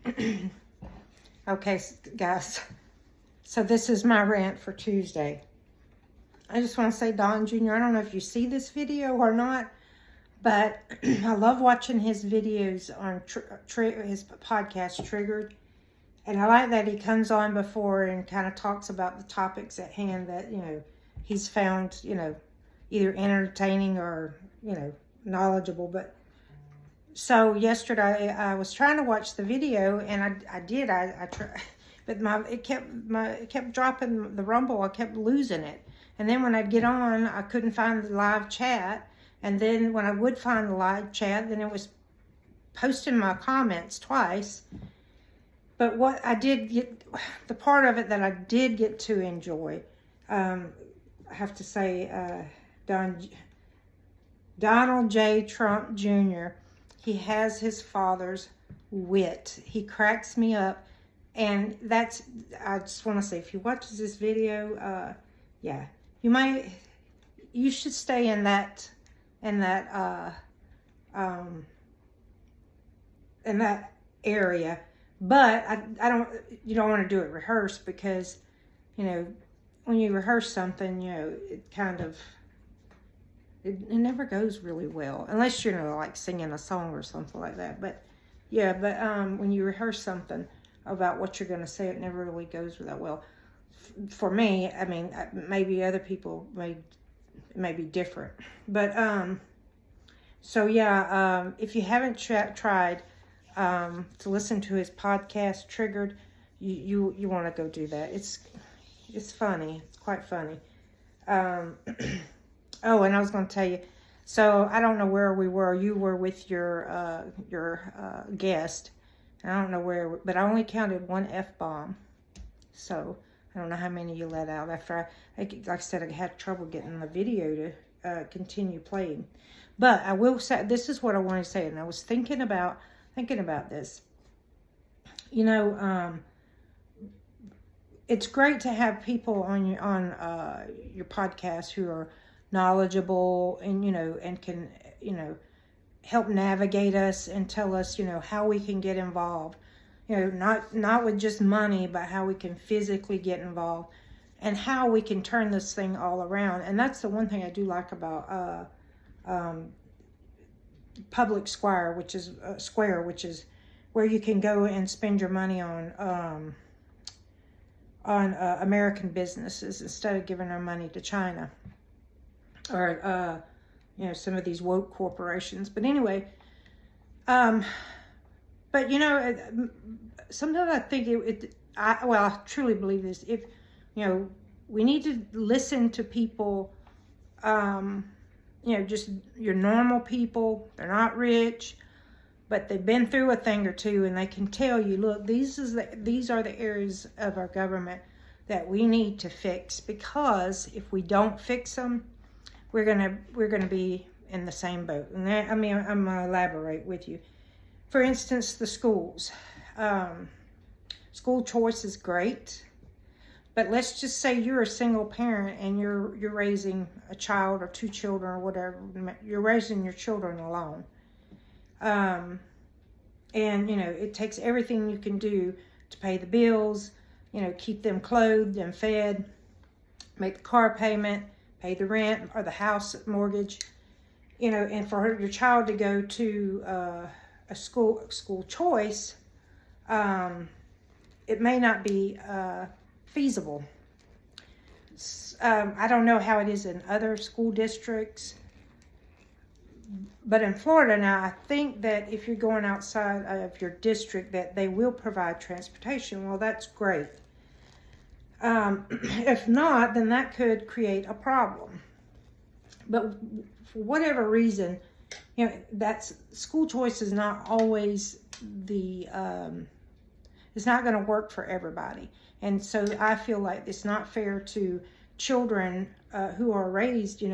Okay, guys. So this is my rant for Tuesday. I just want to say, Don Jr., I don't know if you see this video or not, but I love watching his videos on his podcast, Triggered. And I like that he comes on before and kind of talks about the topics at hand that, he's found, either entertaining or, knowledgeable. But so yesterday I was trying to watch the video, and I did. I tried, but it kept dropping the rumble. I kept losing it. And then when I'd get on, I couldn't find the live chat. And then when I would find the live chat, then it was posting my comments twice. But what I did get, the part of it that I did get to enjoy, I have to say, Donald J. Trump Jr., he has his father's wit. He cracks me up. And I just want to say, if you watch this video, yeah, you should stay in that area. But you don't want to do it rehearsed, because, when you rehearse something, it kind of, it never goes really well. Unless you're, like singing a song or something like that. But, yeah, when you rehearse something about what you're going to say, it never really goes that well. For me, I mean, maybe other people may be different. But, so yeah, if you haven't tried to listen to his podcast, Triggered, you want to go do that. It's funny. It's quite funny. Oh, and I was going to tell you, so I don't know where we were. You were with your guest. I don't know where, but I only counted one F-bomb. So I don't know how many you let out after like I said, I had trouble getting the video to continue playing. But I will say, this is what I want to say, and I was thinking about this. It's great to have people on your podcast who are knowledgeable and and can help navigate us and tell us how we can get involved. Not with just money, but how we can physically get involved and how we can turn this thing all around. And that's the one thing I do like about Public Square, which is where you can go and spend your money on American businesses instead of giving our money to China or some of these woke corporations. But anyway, but sometimes I think I truly believe this. If we need to listen to people. Just your normal people. They're not rich, but they've been through a thing or two, and they can tell you, look, these are the areas of our government that we need to fix, because if we don't fix them, we're gonna be in the same boat. And I'm gonna elaborate with you. For instance, the schools. School choice is great. But let's just say you're a single parent and you're raising a child or two children or whatever. You're raising your children alone. And, it takes everything you can do to pay the bills, keep them clothed and fed, make the car payment, pay the rent or the house mortgage, and for your child to go to a school choice, it may not be feasible. I don't know how it is in other school districts, but in Florida now, I think that if you're going outside of your district, that they will provide transportation. Well, that's great. If not, then that could create a problem. But for whatever reason, that's school choice is not always it's not going to work for everybody. And so I feel like it's not fair to children who are raised,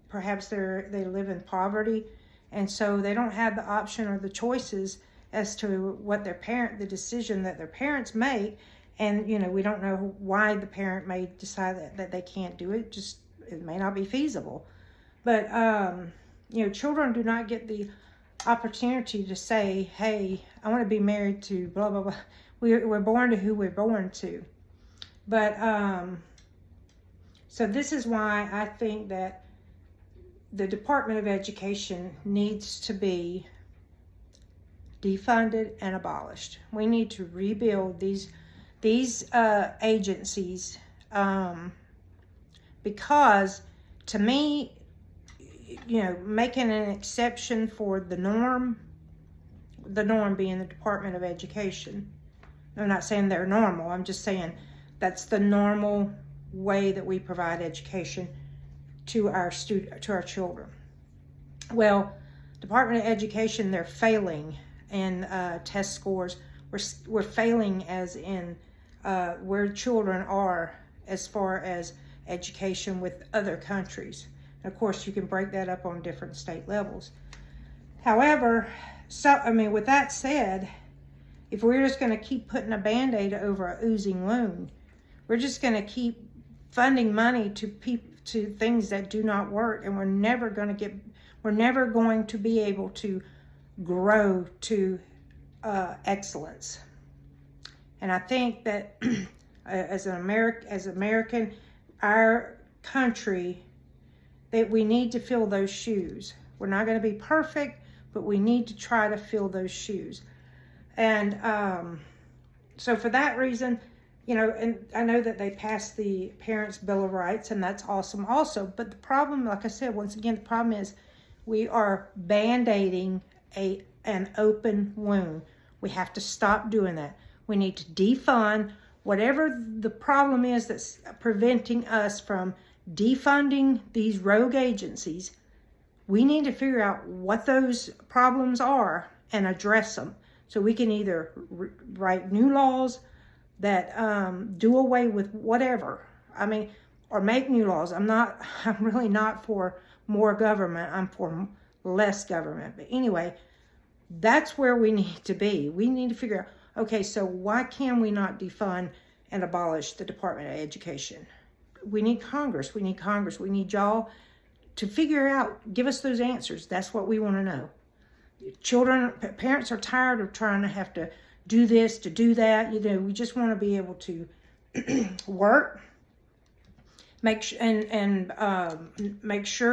perhaps they live in poverty, and so they don't have the option or the choices as to what the decision that their parents make. And, we don't know why the parent may decide that they can't do it. Just, it may not be feasible. But, children do not get the opportunity to say, hey, I want to be married to blah, blah, blah. We're born to who we're born to. But, so this is why I think that the Department of Education needs to be defunded and abolished. We need to rebuild these agencies, because to me, you know, making an exception for the norm being the Department of Education. I'm not saying they're normal. I'm just saying that's the normal way that we provide education to our children. Well, Department of Education, they're failing in test scores. We're failing as in where children are as far as education with other countries. And of course, you can break that up on different state levels. However, with that said, if we're just going to keep putting a Band-Aid over an oozing wound, we're just going to keep funding money to things that do not work, and we're never going to be able to grow to excellence. And I think that as American, our country, that we need to fill those shoes. We're not going to be perfect, but we need to try to fill those shoes. And so for that reason, you know, and I know that they passed the Parents' Bill of Rights, and that's awesome also. But the problem, like I said, once again, the problem is we are Band-Aiding an open wound. We have to stop doing that. We need to defund whatever the problem is that's preventing us from defunding these rogue agencies. We need to figure out what those problems are and address them, so we can either write new laws that do away with whatever. I mean, or make new laws. I'm really not for more government. I'm for less government. But anyway, that's where we need to be. We need to figure out, okay, so why can we not defund and abolish the Department of Education? We need Congress. We need y'all to figure out, give us those answers. That's what we want to know. Parents are tired of trying to have to do this, to do that. You know, we just want to be able to work, make sure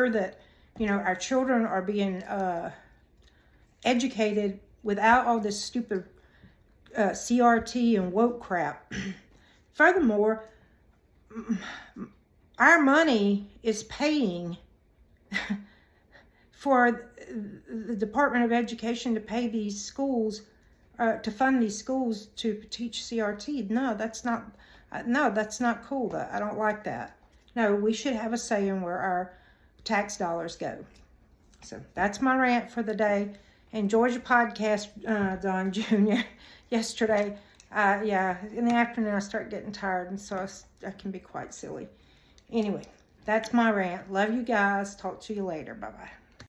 that, you know, our children are being educated without all this stupid CRT and woke crap. Furthermore, our money is paying for the Department of Education to pay these schools, to fund these schools to teach CRT. No, that's not cool. I don't like that. No, we should have a say in where our tax dollars go. So that's my rant for the day. Enjoyed your podcast, Don Jr. yesterday. Yeah, in the afternoon I start getting tired, and so I can be quite silly. Anyway, that's my rant. Love you guys. Talk to you later. Bye-bye.